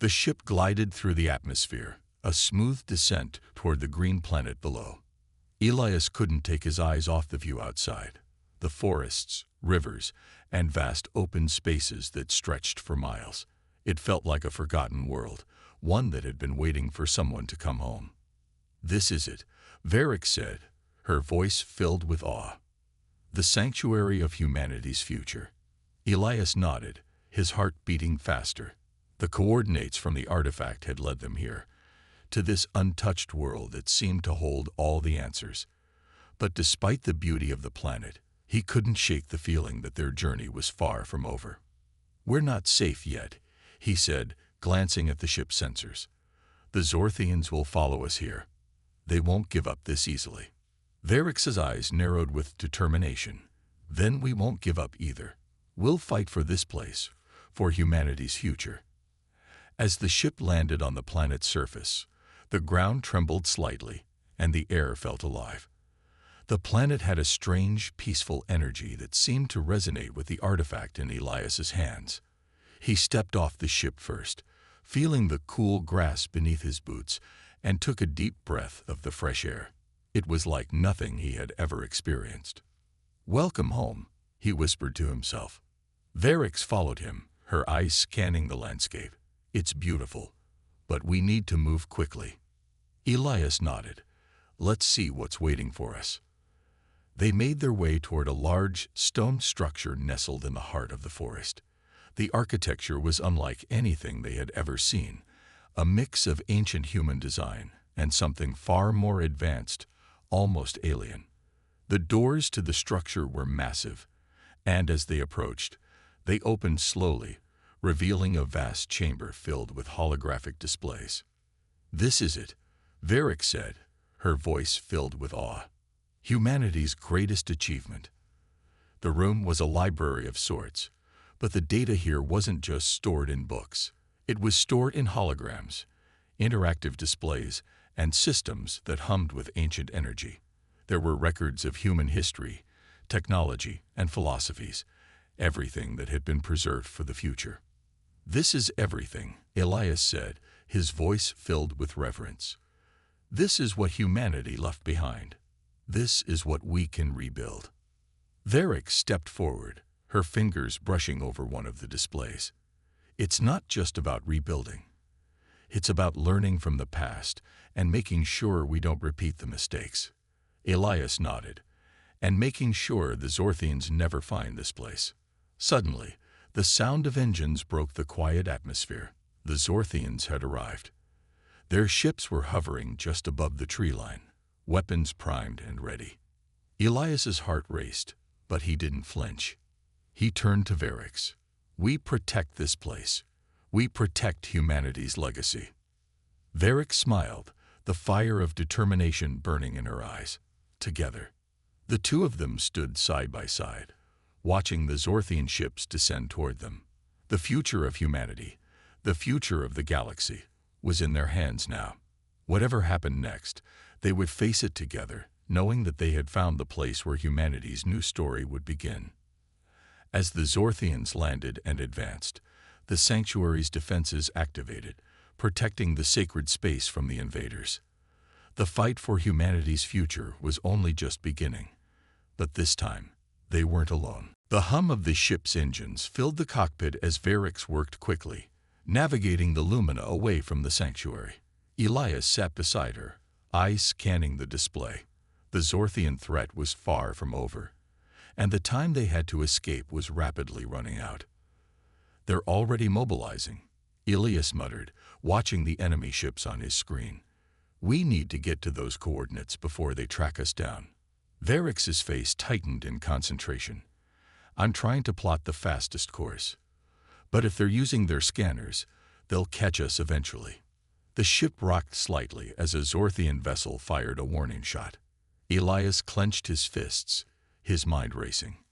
The ship glided through the atmosphere, a smooth descent toward the green planet below. Elias couldn't take his eyes off the view outside, the forests, rivers, and vast open spaces that stretched for miles. It felt like a forgotten world, one that had been waiting for someone to come home. "This is it," Varric said, her voice filled with awe. "The sanctuary of humanity's future." Elias nodded, his heart beating faster. The coordinates from the artifact had led them here, to this untouched world that seemed to hold all the answers. But despite the beauty of the planet, he couldn't shake the feeling that their journey was far from over. "We're not safe yet," he said, glancing at the ship's sensors. "The Zorthians will follow us here. They won't give up this easily." Varric's eyes narrowed with determination. "Then we won't give up either. We'll fight for this place, for humanity's future." As the ship landed on the planet's surface, the ground trembled slightly, and the air felt alive. The planet had a strange, peaceful energy that seemed to resonate with the artifact in Elias's hands. He stepped off the ship first, feeling the cool grass beneath his boots, and took a deep breath of the fresh air. It was like nothing he had ever experienced. "Welcome home," he whispered to himself. Varric followed him, her eyes scanning the landscape. "It's beautiful, but we need to move quickly." Elias nodded. "Let's see what's waiting for us." They made their way toward a large stone structure nestled in the heart of the forest. The architecture was unlike anything they had ever seen, a mix of ancient human design and something far more advanced, almost alien. The doors to the structure were massive, and as they approached, they opened slowly, revealing a vast chamber filled with holographic displays. "This is it," Varric said, her voice filled with awe. "Humanity's greatest achievement." The room was a library of sorts, but the data here wasn't just stored in books. It was stored in holograms, interactive displays, and systems that hummed with ancient energy. There were records of human history, technology, and philosophies, everything that had been preserved for the future. "This is everything," Elias said, his voice filled with reverence. "This is what humanity left behind. This is what we can rebuild." Varric stepped forward, her fingers brushing over one of the displays. "It's not just about rebuilding. It's about learning from the past and making sure we don't repeat the mistakes." Elias nodded. "And making sure the Zorthians never find this place." Suddenly, the sound of engines broke the quiet atmosphere. The Zorthians had arrived. Their ships were hovering just above the tree line, weapons primed and ready. Elias's heart raced, but he didn't flinch. He turned to Varric. "We protect this place. We protect humanity's legacy." Varric smiled, the fire of determination burning in her eyes. Together, the two of them stood side by side, watching the Zorthian ships descend toward them. The future of humanity, the future of the galaxy, was in their hands now. Whatever happened next, they would face it together, knowing that they had found the place where humanity's new story would begin. As the Zorthians landed and advanced, the sanctuary's defenses activated, protecting the sacred space from the invaders. The fight for humanity's future was only just beginning, but this time, they weren't alone. The hum of the ship's engines filled the cockpit as Varric worked quickly, navigating the lumina away from the sanctuary. Elias sat beside her, eyes scanning the display. The Zorthian threat was far from over, and the time they had to escape was rapidly running out. "They're already mobilizing," Elias muttered, watching the enemy ships on his screen. "We need to get to those coordinates before they track us down." Varric's face tightened in concentration. "I'm trying to plot the fastest course. But if they're using their scanners, they'll catch us eventually." The ship rocked slightly as a Zorthian vessel fired a warning shot. Elias clenched his fists, his mind racing.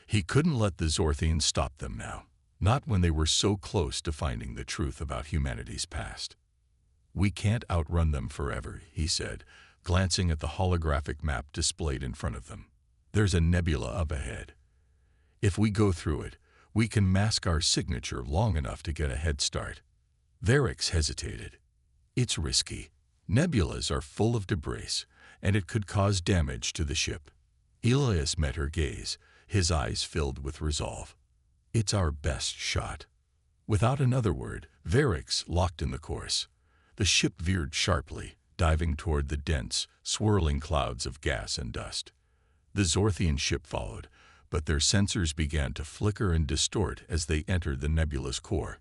He couldn't let the Zorthians stop them now, not when they were so close to finding the truth about humanity's past. "We can't outrun them forever," he said, glancing at the holographic map displayed in front of them. "There's a nebula up ahead. If we go through it, we can mask our signature long enough to get a head start." Varix hesitated. It's risky. Nebulas are full of debris, and it could cause damage to the ship. Elias met her gaze, his eyes filled with resolve. It's our best shot. Without another word, Varix locked in the course. The ship veered sharply, diving toward the dense, swirling clouds of gas and dust. The Zorthian ship followed, but their sensors began to flicker and distort as they entered the nebula's core.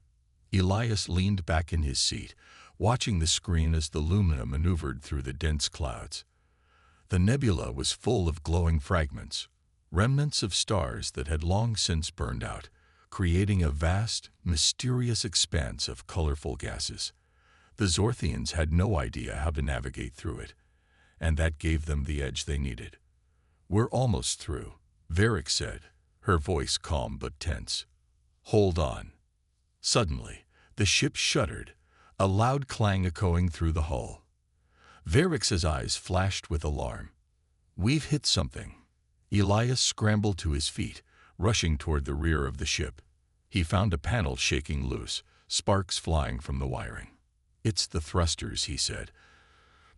Elias leaned back in his seat, watching the screen as the Lumina maneuvered through the dense clouds. The nebula was full of glowing fragments, remnants of stars that had long since burned out, creating a vast, mysterious expanse of colorful gases. The Zorthians had no idea how to navigate through it, and that gave them the edge they needed. We're almost through, Varix said, her voice calm but tense. Hold on. Suddenly, the ship shuddered, a loud clang echoing through the hull. Varix's eyes flashed with alarm. We've hit something. Elias scrambled to his feet, rushing toward the rear of the ship. He found a panel shaking loose, sparks flying from the wiring. It's the thrusters, he said,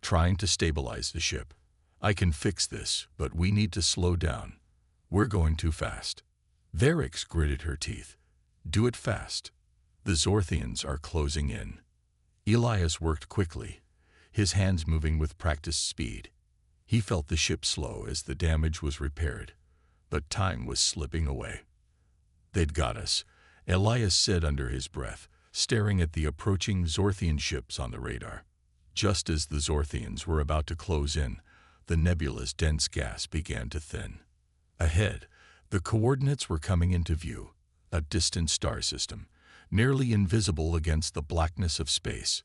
trying to stabilize the ship. I can fix this, but we need to slow down. We're going too fast. Varix gritted her teeth. Do it fast. The Zorthians are closing in. Elias worked quickly, his hands moving with practiced speed. He felt the ship slow as the damage was repaired, but time was slipping away. They'd got us, Elias said under his breath, staring at the approaching Zorthian ships on the radar. Just as the Zorthians were about to close in, the nebula's dense gas began to thin. Ahead, the coordinates were coming into view, a distant star system, nearly invisible against the blackness of space.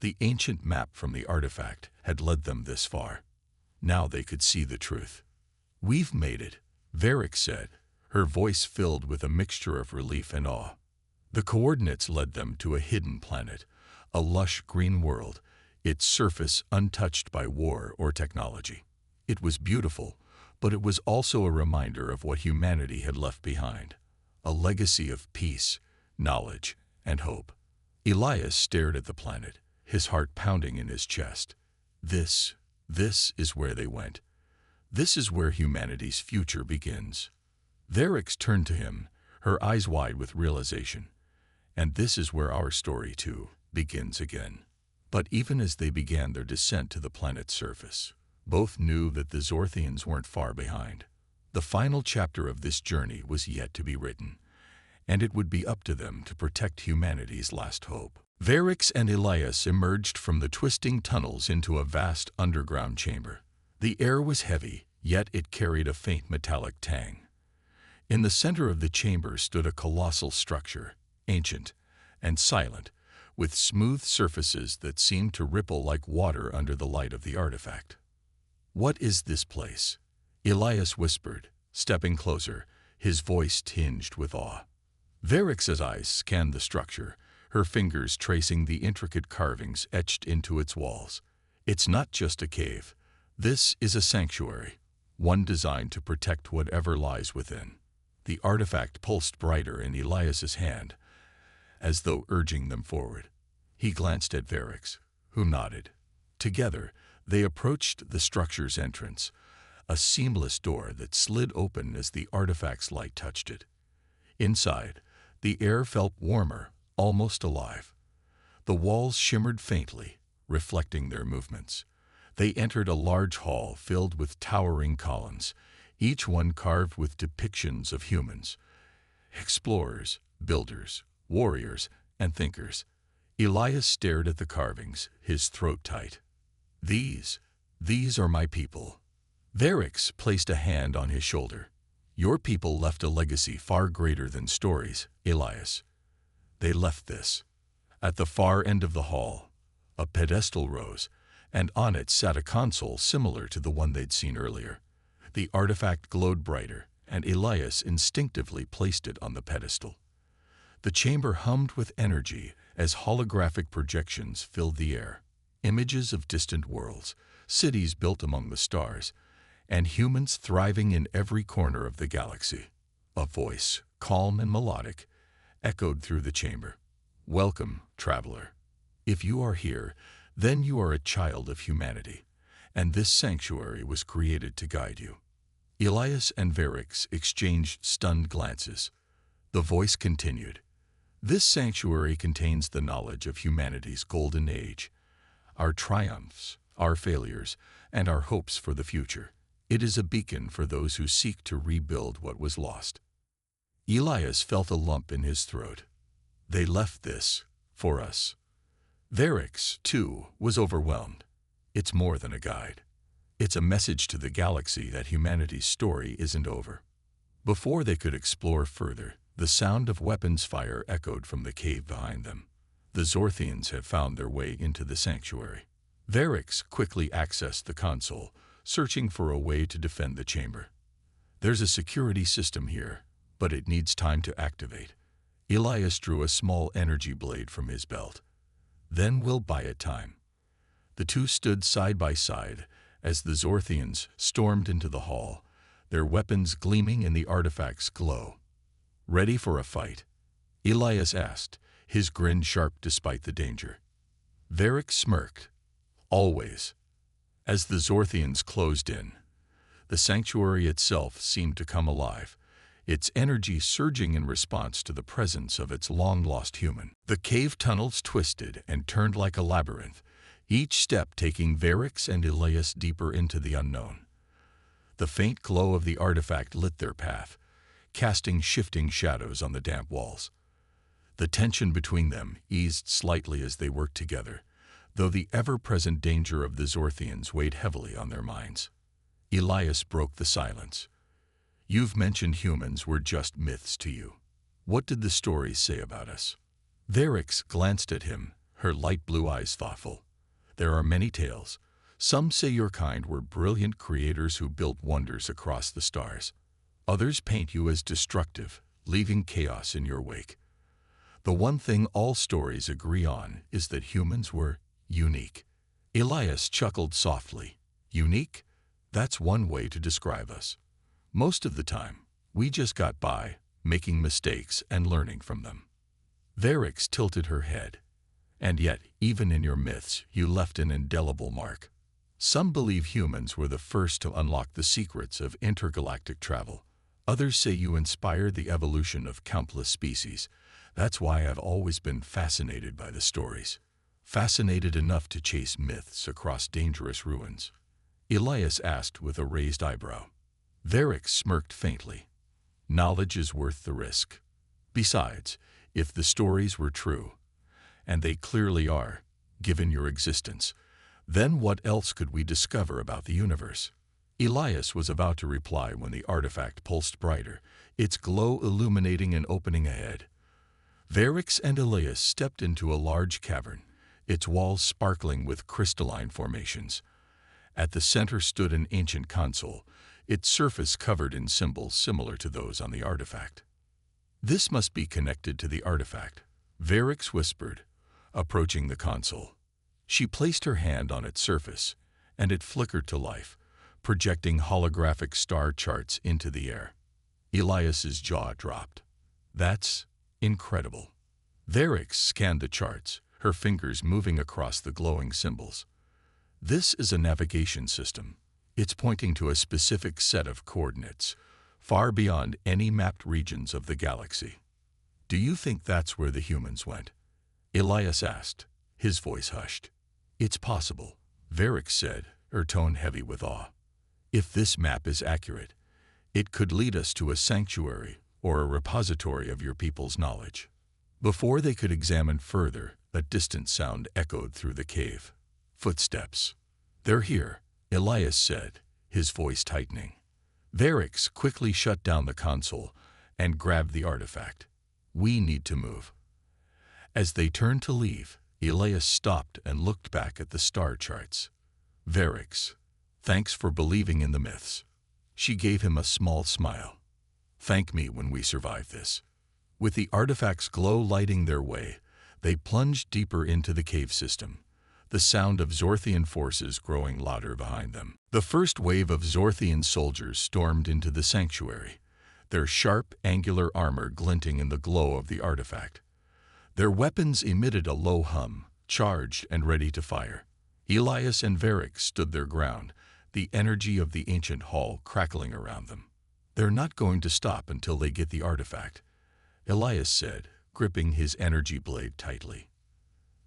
The ancient map from the artifact had led them this far. Now they could see the truth. We've made it, Varix said, her voice filled with a mixture of relief and awe. The coordinates led them to a hidden planet, a lush green world, its surface untouched by war or technology. It was beautiful, but it was also a reminder of what humanity had left behind, a legacy of peace, knowledge, and hope. Elias stared at the planet, his heart pounding in his chest. This is where they went. This is where humanity's future begins. Varix turned to him, her eyes wide with realization. And this is where our story, too, begins again. But even as they began their descent to the planet's surface, both knew that the Zorthians weren't far behind. The final chapter of this journey was yet to be written, and it would be up to them to protect humanity's last hope. Varix and Elias emerged from the twisting tunnels into a vast underground chamber. The air was heavy, yet it carried a faint metallic tang. In the center of the chamber stood a colossal structure, ancient and silent, with smooth surfaces that seemed to ripple like water under the light of the artifact. What is this place? Elias whispered, stepping closer, his voice tinged with awe. Varix's eyes scanned the structure, her fingers tracing the intricate carvings etched into its walls. It's not just a cave. This is a sanctuary, one designed to protect whatever lies within. The artifact pulsed brighter in Elias's hand, as though urging them forward. He glanced at Varix, who nodded. Together, they approached the structure's entrance, a seamless door that slid open as the artifact's light touched it. Inside, the air felt warmer, almost alive. The walls shimmered faintly, reflecting their movements. They entered a large hall filled with towering columns, each one carved with depictions of humans, explorers, builders, warriors, and thinkers. Elias stared at the carvings, his throat tight. These are my people. Varix placed a hand on his shoulder. Your people left a legacy far greater than stories, Elias. They left this. At the far end of the hall, a pedestal rose, and on it sat a console similar to the one they'd seen earlier. The artifact glowed brighter, and Elias instinctively placed it on the pedestal. The chamber hummed with energy as holographic projections filled the air. Images of distant worlds, cities built among the stars, and humans thriving in every corner of the galaxy. A voice, calm and melodic, echoed through the chamber. Welcome, traveler. If you are here, then you are a child of humanity, and this sanctuary was created to guide you. Elias and Varix exchanged stunned glances. The voice continued. This sanctuary contains the knowledge of humanity's golden age, our triumphs, our failures, and our hopes for the future. It is a beacon for those who seek to rebuild what was lost. Elias felt a lump in his throat. They left this for us. Varix, too, was overwhelmed. It's more than a guide. It's a message to the galaxy that humanity's story isn't over. Before they could explore further, the sound of weapons fire echoed from the cave behind them. The Zorthians had found their way into the sanctuary. Varix quickly accessed the console, searching for a way to defend the chamber. There's a security system here, but it needs time to activate. Elias drew a small energy blade from his belt. Then we'll buy it time. The two stood side by side as the Zorthians stormed into the hall, their weapons gleaming in the artifact's glow. Ready for a fight? Elias asked, his grin sharp despite the danger. Varix smirked. Always. As the Zorthians closed in, the sanctuary itself seemed to come alive, its energy surging in response to the presence of its long-lost human. The cave tunnels twisted and turned like a labyrinth, each step taking Varix and Elias deeper into the unknown. The faint glow of the artifact lit their path, casting shifting shadows on the damp walls. The tension between them eased slightly as they worked together, though the ever-present danger of the Zorthians weighed heavily on their minds. Elias broke the silence. You've mentioned humans were just myths to you. What did the stories say about us? Varix glanced at him, her light blue eyes thoughtful. There are many tales. Some say your kind were brilliant creators who built wonders across the stars. Others paint you as destructive, leaving chaos in your wake. The one thing all stories agree on is that humans were unique. Elias chuckled softly. Unique? That's one way to describe us. Most of the time, we just got by, making mistakes and learning from them. Varix tilted her head. And yet, even in your myths, you left an indelible mark. Some believe humans were the first to unlock the secrets of intergalactic travel. Others say you inspired the evolution of countless species. That's why I've always been fascinated by the stories. Fascinated enough to chase myths across dangerous ruins. Elias asked with a raised eyebrow. Varix smirked faintly. Knowledge is worth the risk. Besides, if the stories were true, and they clearly are, given your existence, then what else could we discover about the universe? Elias was about to reply when the artifact pulsed brighter, its glow illuminating an opening ahead. Varix and Elias stepped into a large cavern, its walls sparkling with crystalline formations. At the center stood an ancient console, its surface covered in symbols similar to those on the artifact. This must be connected to the artifact, Varix whispered, approaching the console. She placed her hand on its surface, and it flickered to life, projecting holographic star charts into the air. Elias's jaw dropped. That's incredible. Varix scanned the charts, her fingers moving across the glowing symbols. This is a navigation system. It's pointing to a specific set of coordinates, far beyond any mapped regions of the galaxy. Do you think that's where the humans went? Elias asked, his voice hushed. It's possible, Varix said, her tone heavy with awe. If this map is accurate, it could lead us to a sanctuary or a repository of your people's knowledge. Before they could examine further, a distant sound echoed through the cave. Footsteps. They're here, Elias said, his voice tightening. Varix quickly shut down the console and grabbed the artifact. We need to move. As they turned to leave, Elias stopped and looked back at the star charts. Varix, thanks for believing in the myths. She gave him a small smile. Thank me when we survive this. With the artifact's glow lighting their way, they plunged deeper into the cave system, the sound of Zorthian forces growing louder behind them. The first wave of Zorthian soldiers stormed into the sanctuary, their sharp, angular armor glinting in the glow of the artifact. Their weapons emitted a low hum, charged and ready to fire. Elias and Varric stood their ground, the energy of the ancient hall crackling around them. "They're not going to stop until they get the artifact," Elias said, gripping his energy blade tightly.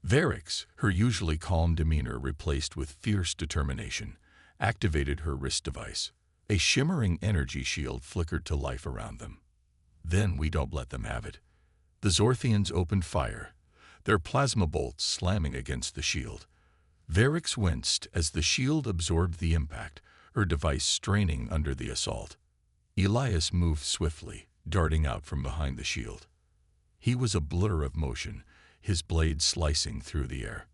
Varric, her usually calm demeanor replaced with fierce determination, activated her wrist device. A shimmering energy shield flickered to life around them. "Then we don't let them have it." The Zorthians opened fire, their plasma bolts slamming against the shield. Varric winced as the shield absorbed the impact, her device straining under the assault. Elias moved swiftly, darting out from behind the shield. He was a blur of motion, his blade slicing through the air.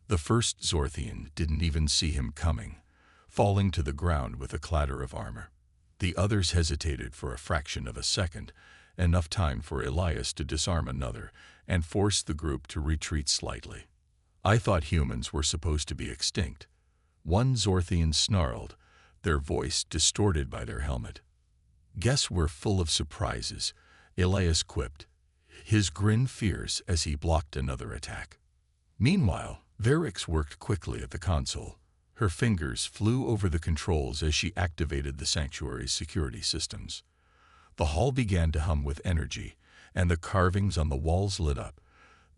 The first Zorthian didn't even see him coming, falling to the ground with a clatter of armor. The others hesitated for a fraction of a second, enough time for Elias to disarm another and force the group to retreat slightly. "I thought humans were supposed to be extinct." One Zorthian snarled, their voice distorted by their helmet. "Guess we're full of surprises," Elias quipped, his grin fierce as he blocked another attack. Meanwhile, Varric worked quickly at the console. Her fingers flew over the controls as she activated the sanctuary's security systems. The hall began to hum with energy, and the carvings on the walls lit up,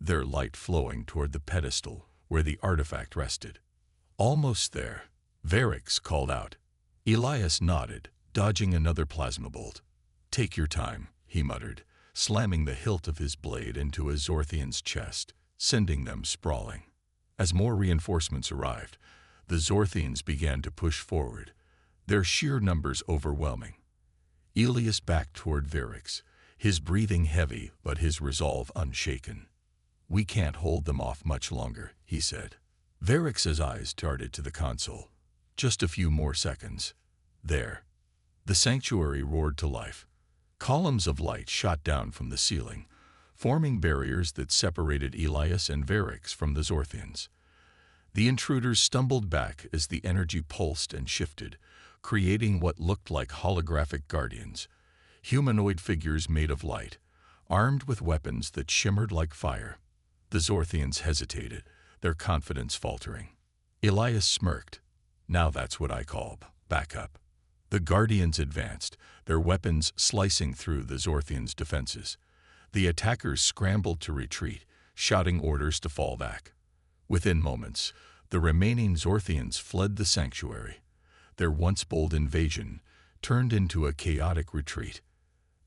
their light flowing toward the pedestal where the artifact rested. "Almost there," Varric called out. Elias nodded, dodging another plasma bolt. "Take your time," he muttered, slamming the hilt of his blade into a Zorthian's chest, sending them sprawling. As more reinforcements arrived, the Zorthians began to push forward, their sheer numbers overwhelming. Elias backed toward Varric, his breathing heavy but his resolve unshaken. "We can't hold them off much longer," he said. Varric's eyes darted to the console. Just a few more seconds. There. The sanctuary roared to life. Columns of light shot down from the ceiling, forming barriers that separated Elias and Varric from the Zorthians. The intruders stumbled back as the energy pulsed and shifted, creating what looked like holographic guardians, humanoid figures made of light, armed with weapons that shimmered like fire. The Zorthians hesitated, their confidence faltering. Elias smirked. "Now that's what I call backup." The Guardians advanced, their weapons slicing through the Zorthians' defenses. The attackers scrambled to retreat, shouting orders to fall back. Within moments, the remaining Zorthians fled the sanctuary. Their once bold invasion turned into a chaotic retreat.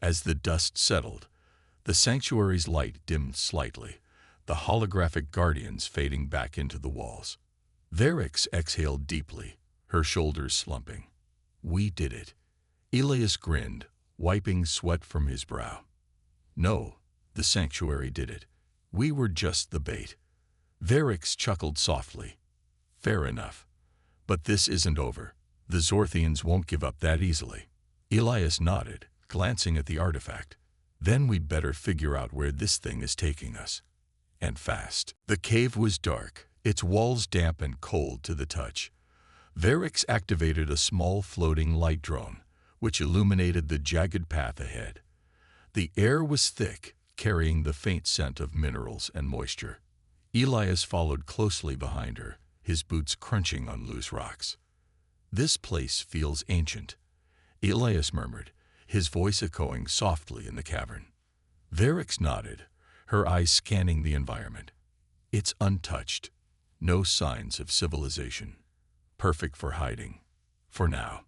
As the dust settled, the sanctuary's light dimmed slightly, the holographic guardians fading back into the walls. Varric exhaled deeply, her shoulders slumping. "We did it." Elias grinned, wiping sweat from his brow. "No, the sanctuary did it. We were just the bait." Varric chuckled softly. "Fair enough. But this isn't over. The Zorthians won't give up that easily." Elias nodded, glancing at the artifact. "Then we'd better figure out where this thing is taking us. And fast." The cave was dark, its walls damp and cold to the touch. Varric activated a small floating light drone, which illuminated the jagged path ahead. The air was thick, carrying the faint scent of minerals and moisture. Elias followed closely behind her, his boots crunching on loose rocks. "This place feels ancient," Elias murmured, his voice echoing softly in the cavern. Varric nodded, her eyes scanning the environment. "It's untouched, no signs of civilization. Perfect for hiding, for now."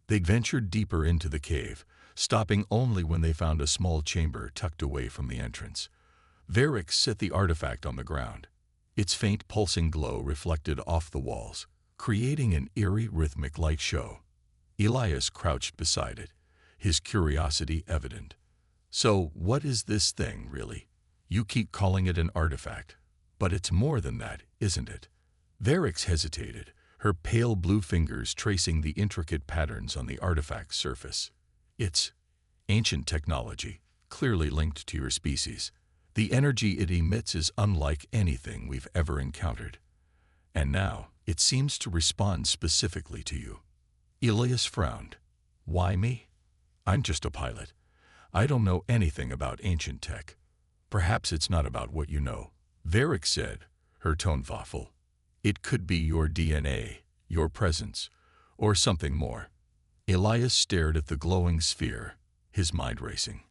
They ventured deeper into the cave, stopping only when they found a small chamber tucked away from the entrance. Varric set the artifact on the ground. Its faint pulsing glow reflected off the walls, creating an eerie rhythmic light show. Elias crouched beside it, his curiosity evident. "So what is this thing, really? You keep calling it an artifact, but it's more than that, isn't it?" Varric hesitated, her pale blue fingers tracing the intricate patterns on the artifact's surface. "It's ancient technology, clearly linked to your species. The energy it emits is unlike anything we've ever encountered. And now, it seems to respond specifically to you." Elias frowned. "Why me? I'm just a pilot. I don't know anything about ancient tech." Perhaps it's not about what you know, Varric said, her tone thoughtful. It could be your DNA, your presence, or something more. Elias stared at the glowing sphere, his mind racing.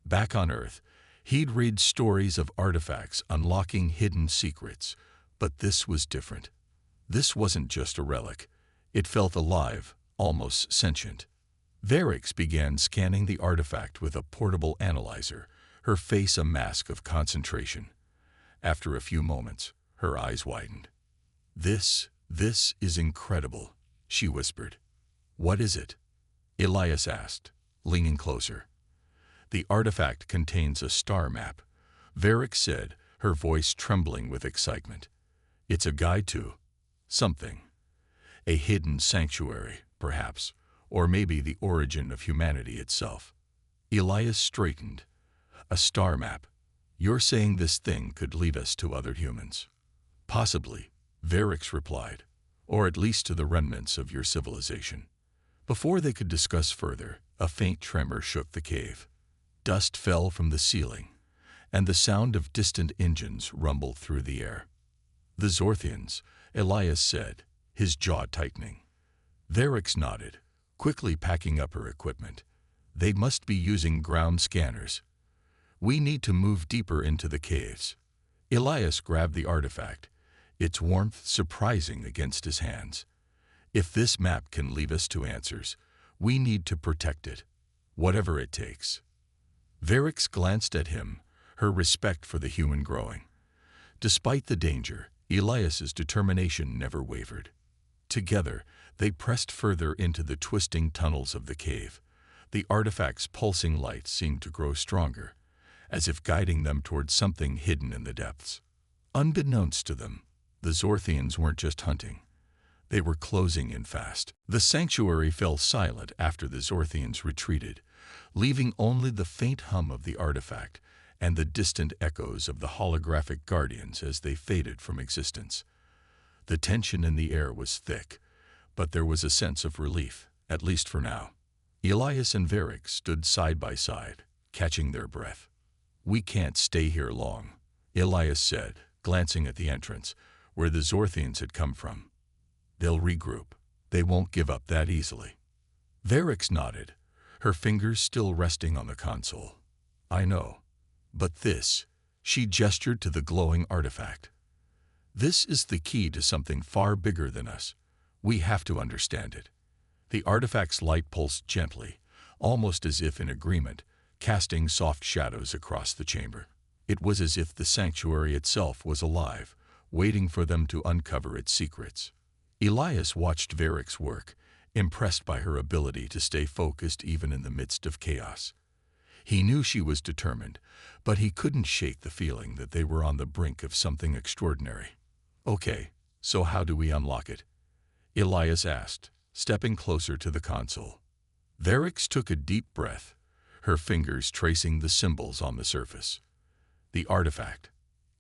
Back on Earth, he'd read stories of artifacts unlocking hidden secrets, but this was different. This wasn't just a relic. It felt alive, almost sentient. Varix began scanning the artifact with a portable analyzer, her face a mask of concentration. After a few moments, her eyes widened. This is incredible, she whispered. What is it? Elias asked, leaning closer. The artifact contains a star map, Varric said, her voice trembling with excitement. It's a guide to something. A hidden sanctuary, perhaps, or maybe the origin of humanity itself. Elias straightened. A star map. You're saying this thing could lead us to other humans? Possibly, Varric replied, or at least to the remnants of your civilization. Before they could discuss further, a faint tremor shook the cave. Dust fell from the ceiling, and the sound of distant engines rumbled through the air. The Zorthians, Elias said, his jaw tightening. Varric nodded, quickly packing up her equipment. They must be using ground scanners. We need to move deeper into the caves. Elias grabbed the artifact, its warmth surprising against his hands. If this map can lead us to answers, we need to protect it, whatever it takes. Varric glanced at him, her respect for the human growing. Despite the danger, Elias's determination never wavered. Together, they pressed further into the twisting tunnels of the cave. The artifact's pulsing light seemed to grow stronger, as if guiding them towards something hidden in the depths. Unbeknownst to them, the Zorthians weren't just hunting. They were closing in fast. The sanctuary fell silent after the Zorthians retreated, leaving only the faint hum of the artifact and the distant echoes of the holographic guardians as they faded from existence. The tension in the air was thick, but there was a sense of relief, at least for now. Elias and Varric stood side by side, catching their breath. We can't stay here long, Elias said, glancing at the entrance, where the Zorthians had come from. They'll regroup. They won't give up that easily. Varric nodded, her fingers still resting on the console. I know. But this, she gestured to the glowing artifact. This is the key to something far bigger than us. We have to understand it. The artifact's light pulsed gently, almost as if in agreement, casting soft shadows across the chamber. It was as if the sanctuary itself was alive, waiting for them to uncover its secrets. Elias watched Varric's work, impressed by her ability to stay focused even in the midst of chaos. He knew she was determined, but he couldn't shake the feeling that they were on the brink of something extraordinary. Okay, so how do we unlock it? Elias asked, stepping closer to the console. Varric took a deep breath, her fingers tracing the symbols on the surface. The artifact.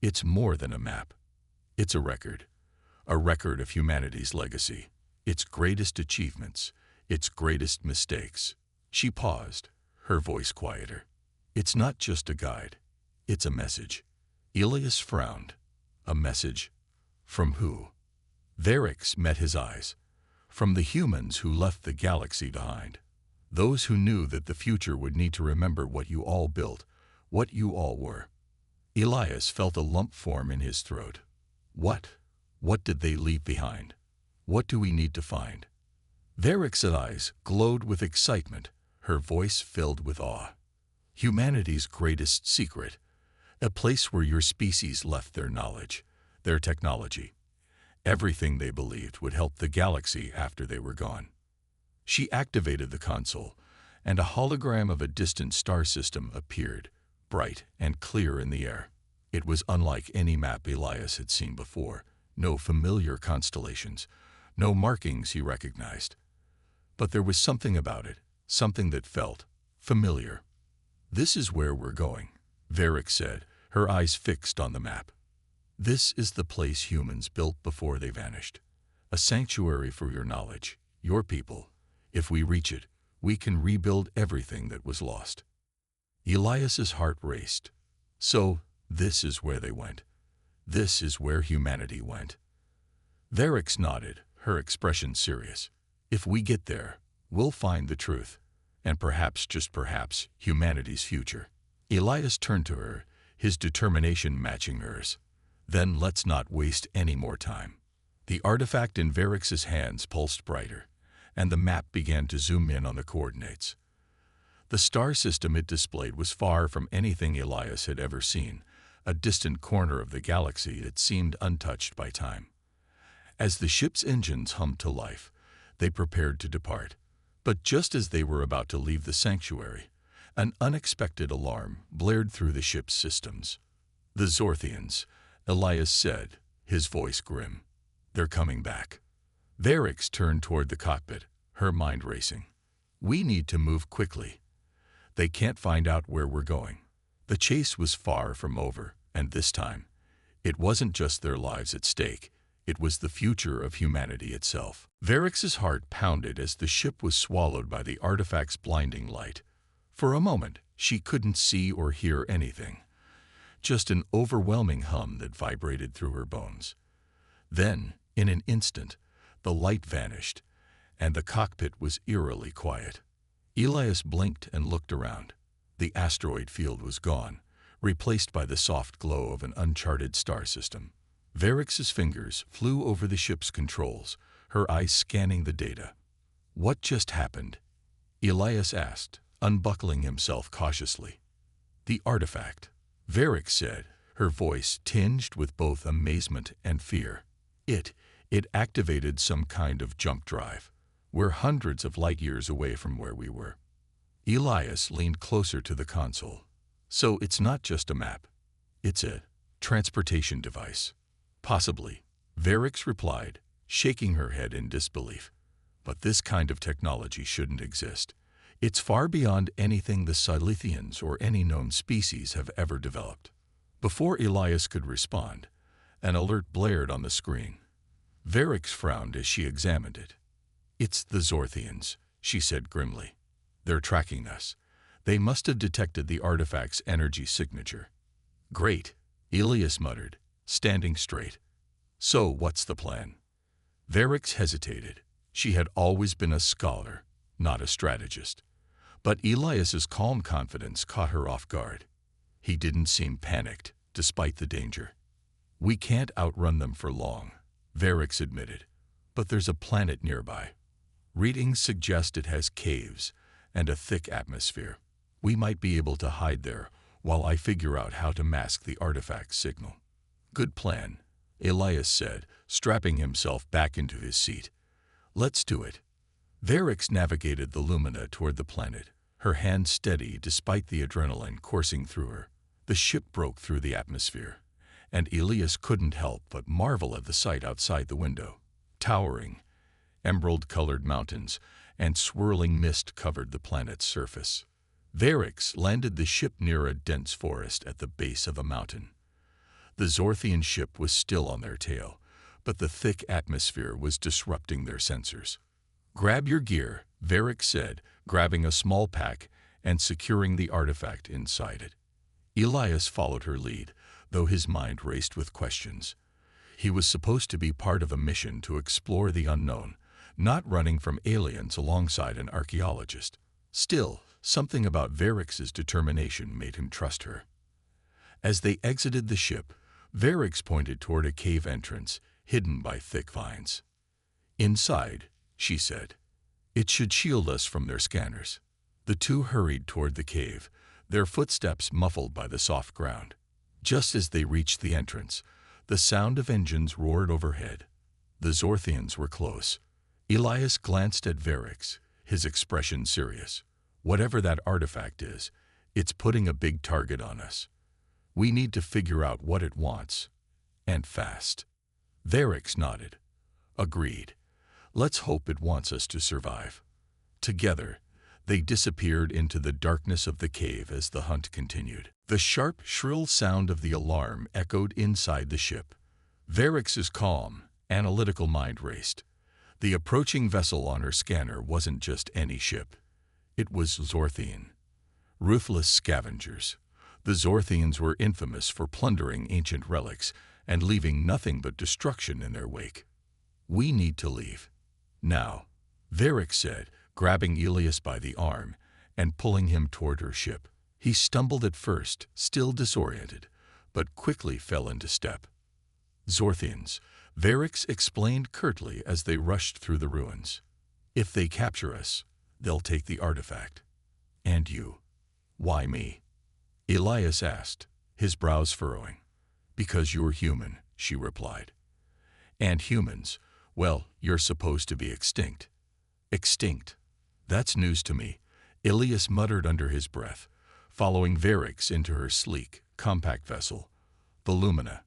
It's more than a map. It's a record of humanity's legacy, its greatest achievements, its greatest mistakes. She paused, her voice quieter. It's not just a guide, it's a message. Elias frowned. A message? From who? Varric met his eyes. From the humans who left the galaxy behind. Those who knew that the future would need to remember what you all built, what you all were. Elias felt a lump form in his throat. What? What did they leave behind? What do we need to find? Varric's eyes glowed with excitement, her voice filled with awe. Humanity's greatest secret, a place where your species left their knowledge, their technology. Everything they believed would help the galaxy after they were gone. She activated the console, and a hologram of a distant star system appeared, bright and clear in the air. It was unlike any map Elias had seen before. No familiar constellations, no markings he recognized. But there was something about it, something that felt familiar. This is where we're going, Varric said, her eyes fixed on the map. This is the place humans built before they vanished. A sanctuary for your knowledge, your people. If we reach it, we can rebuild everything that was lost. Elias's heart raced. So, this is where they went. This is where humanity went. Varix nodded, her expression serious. If we get there, we'll find the truth, and perhaps, just perhaps, humanity's future. Elias turned to her, his determination matching hers. Then let's not waste any more time. The artifact in Varix's hands pulsed brighter, and the map began to zoom in on the coordinates. The star system it displayed was far from anything Elias had ever seen, a distant corner of the galaxy that seemed untouched by time. As the ship's engines hummed to life, they prepared to depart. But just as they were about to leave the sanctuary, an unexpected alarm blared through the ship's systems. "The Zorthians," Elias said, his voice grim. "They're coming back." Varix turned toward the cockpit, her mind racing. "We need to move quickly. They can't find out where we're going." The chase was far from over, and this time, it wasn't just their lives at stake. It was the future of humanity itself. Varix's heart pounded as the ship was swallowed by the artifact's blinding light. For a moment, she couldn't see or hear anything, just an overwhelming hum that vibrated through her bones. Then, in an instant, the light vanished, and the cockpit was eerily quiet. Elias blinked and looked around. The asteroid field was gone, replaced by the soft glow of an uncharted star system. Varix's fingers flew over the ship's controls, her eyes scanning the data. "What just happened?" Elias asked, unbuckling himself cautiously. "The artifact," Varix said, her voice tinged with both amazement and fear. It activated some kind of jump drive. We're hundreds of light years away from where we were." Elias leaned closer to the console. "So it's not just a map. It's a transportation device." "Possibly," Varix replied, shaking her head in disbelief. "But this kind of technology shouldn't exist. It's far beyond anything the Silithians or any known species have ever developed." Before Elias could respond, an alert blared on the screen. Varix frowned as she examined it. "It's the Zorthians," she said grimly. "They're tracking us. They must have detected the artifact's energy signature." "Great," Elias muttered, standing straight. "So what's the plan?" Varix hesitated. She had always been a scholar, not a strategist. But Elias's calm confidence caught her off guard. He didn't seem panicked, despite the danger. "We can't outrun them for long," Varix admitted. "But there's a planet nearby. Readings suggest it has caves and a thick atmosphere. We might be able to hide there while I figure out how to mask the artifact's signal." "Good plan," Elias said, strapping himself back into his seat. "Let's do it." Varix navigated the Lumina toward the planet, her hand steady despite the adrenaline coursing through her. The ship broke through the atmosphere, and Elias couldn't help but marvel at the sight outside the window. Towering, emerald-colored mountains and swirling mist covered the planet's surface. Varix landed the ship near a dense forest at the base of a mountain. The Zorthian ship was still on their tail, but the thick atmosphere was disrupting their sensors. "Grab your gear," Varix said, grabbing a small pack and securing the artifact inside it. Elias followed her lead, though his mind raced with questions. He was supposed to be part of a mission to explore the unknown, not running from aliens alongside an archaeologist. Still, something about Varix's determination made him trust her. As they exited the ship, Varix pointed toward a cave entrance, hidden by thick vines. "Inside," she said. "It should shield us from their scanners." The two hurried toward the cave, their footsteps muffled by the soft ground. Just as they reached the entrance, the sound of engines roared overhead. The Zorthians were close. Elias glanced at Varix, his expression serious. "Whatever that artifact is, it's putting a big target on us. We need to figure out what it wants, and fast." Varix nodded. "Agreed. Let's hope it wants us to survive." Together, they disappeared into the darkness of the cave as the hunt continued. The sharp, shrill sound of the alarm echoed inside the ship. Varix's calm, analytical mind raced. The approaching vessel on her scanner wasn't just any ship. It was Zorthian. Ruthless scavengers, The Zorthians were infamous for plundering ancient relics and leaving nothing but destruction in their wake. "We need to leave. Now," Varric said, grabbing Elias by the arm and pulling him toward her ship. He stumbled at first, still disoriented, but quickly fell into step. "Zorthians," Varric explained curtly as they rushed through the ruins. "If they capture us, they'll take the artifact. And you." "Why me?" Elias asked, his brows furrowing. "Because you're human," she replied. "And humans, well, you're supposed to be extinct." "Extinct? That's news to me," Elias muttered under his breath, following Varric into her sleek, compact vessel, the Lumina.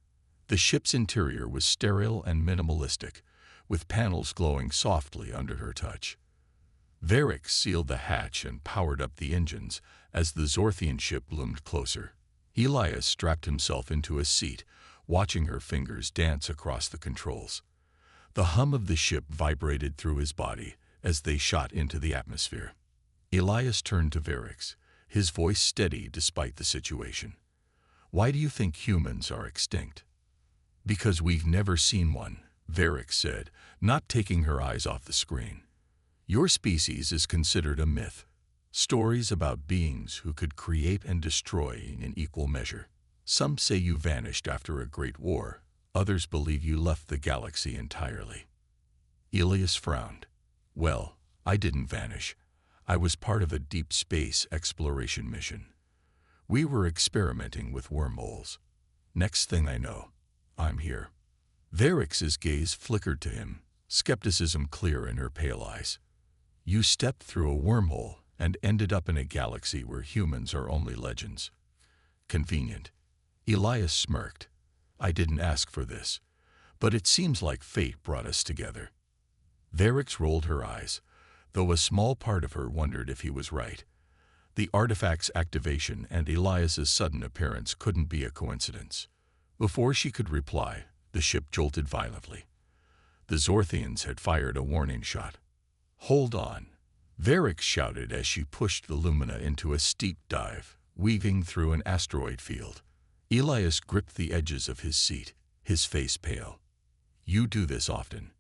The ship's interior was sterile and minimalistic, with panels glowing softly under her touch. Varric sealed the hatch and powered up the engines as the Zorthian ship loomed closer. Elias strapped himself into a seat, watching her fingers dance across the controls. The hum of the ship vibrated through his body as they shot into the atmosphere. Elias turned to Varric, his voice steady despite the situation. "Why do you think humans are extinct?" "Because we've never seen one," Varric said, not taking her eyes off the screen. "Your species is considered a myth. Stories about beings who could create and destroy in equal measure. Some say you vanished after a great war. Others believe you left the galaxy entirely." Elias frowned. "Well, I didn't vanish. I was part of a deep space exploration mission. We were experimenting with wormholes. Next thing I know, I'm here." Varric's gaze flickered to him, skepticism clear in her pale eyes. "You stepped through a wormhole and ended up in a galaxy where humans are only legends. Convenient." Elias smirked. "I didn't ask for this, but it seems like fate brought us together." Varric rolled her eyes, though a small part of her wondered if he was right. The artifact's activation and Elias's sudden appearance couldn't be a coincidence. Before she could reply, the ship jolted violently. The Zorthians had fired a warning shot. "Hold on," Varric shouted as she pushed the Lumina into a steep dive, weaving through an asteroid field. Elias gripped the edges of his seat, his face pale. "You do this often?"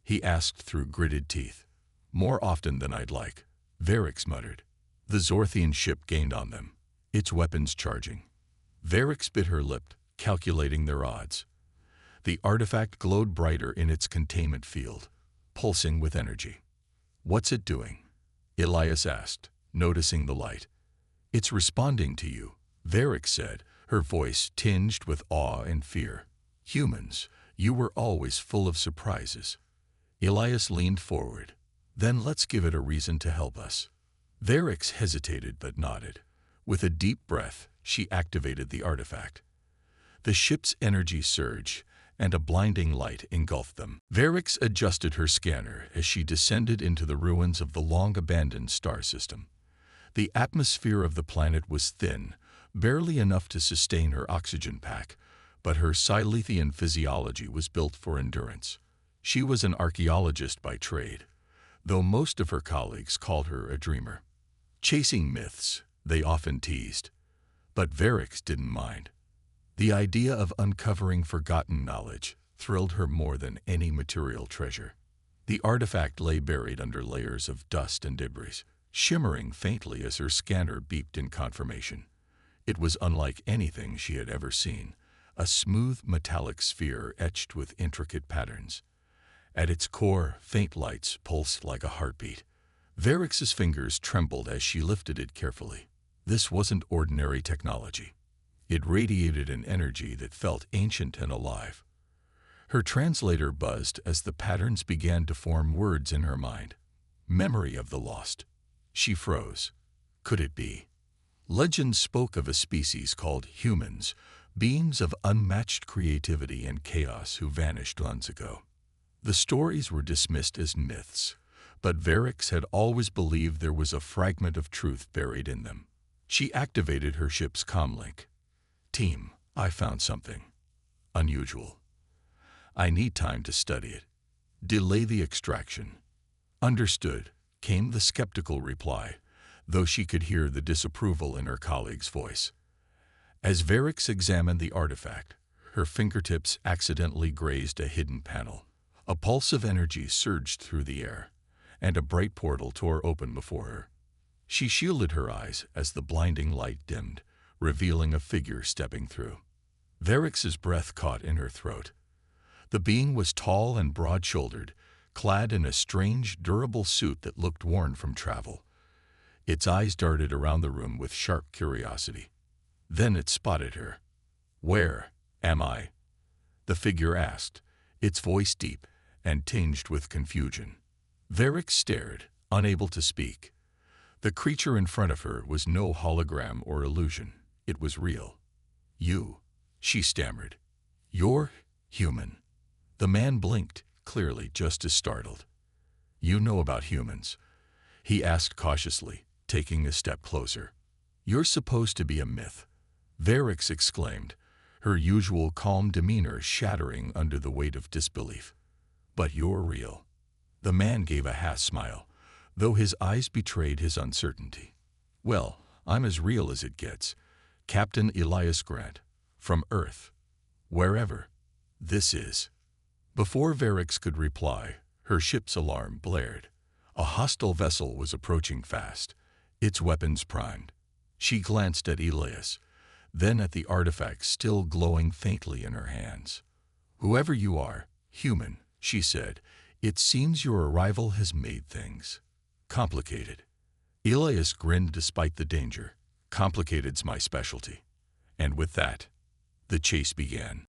he asked through gritted teeth. "More often than I'd like," Varric muttered. The Zorthian ship gained on them, its weapons charging. Varric bit her lip, calculating their odds. The artifact glowed brighter in its containment field, pulsing with energy. "What's it doing?" Elias asked, noticing the light. "It's responding to you," Varric said, her voice tinged with awe and fear. "Humans, you were always full of surprises." Elias leaned forward. "Then let's give it a reason to help us." Varric hesitated but nodded. With a deep breath, she activated the artifact. The ship's energy surged, and a blinding light engulfed them. Varric adjusted her scanner as she descended into the ruins of the long-abandoned star system. The atmosphere of the planet was thin, barely enough to sustain her oxygen pack, but her Silithian physiology was built for endurance. She was an archaeologist by trade, though most of her colleagues called her a dreamer. Chasing myths, they often teased. But Varric didn't mind. The idea of uncovering forgotten knowledge thrilled her more than any material treasure. The artifact lay buried under layers of dust and debris, shimmering faintly as her scanner beeped in confirmation. It was unlike anything she had ever seen, a smooth metallic sphere etched with intricate patterns. At its core, faint lights pulsed like a heartbeat. Varric's fingers trembled as she lifted it carefully. This wasn't ordinary technology. It radiated an energy that felt ancient and alive. Her translator buzzed as the patterns began to form words in her mind. Memory of the lost. She froze. Could it be? Legends spoke of a species called humans, beings of unmatched creativity and chaos who vanished months ago. The stories were dismissed as myths, but Varric had always believed there was a fragment of truth buried in them. She activated her ship's comlink. "Team, I found something unusual. I need time to study it. Delay the extraction." "Understood," came the skeptical reply, though she could hear the disapproval in her colleague's voice. As Varix examined the artifact, her fingertips accidentally grazed a hidden panel. A pulse of energy surged through the air, and a bright portal tore open before her. She shielded her eyes as the blinding light dimmed, revealing a figure stepping through. Varix's breath caught in her throat. The being was tall and broad-shouldered, clad in a strange, durable suit that looked worn from travel. Its eyes darted around the room with sharp curiosity. Then it spotted her. "Where am I?" the figure asked, its voice deep and tinged with confusion. Varix stared, unable to speak. The creature in front of her was no hologram or illusion. It was real. "You," she stammered. "You're human." The man blinked, clearly just as startled. "You know about humans?" he asked cautiously, taking a step closer. "You're supposed to be a myth," Varix exclaimed, her usual calm demeanor shattering under the weight of disbelief. "But you're real." The man gave a half smile, though his eyes betrayed his uncertainty. "Well, I'm as real as it gets. Captain Elias Grant, from Earth. Wherever this is." Before Varix could reply, her ship's alarm blared. A hostile vessel was approaching fast, its weapons primed. She glanced at Elias, then at the artifact still glowing faintly in her hands. "Whoever you are, human," she said, "it seems your arrival has made things complicated." Elias grinned despite the danger. "Complicated's my specialty." And with that, the chase began.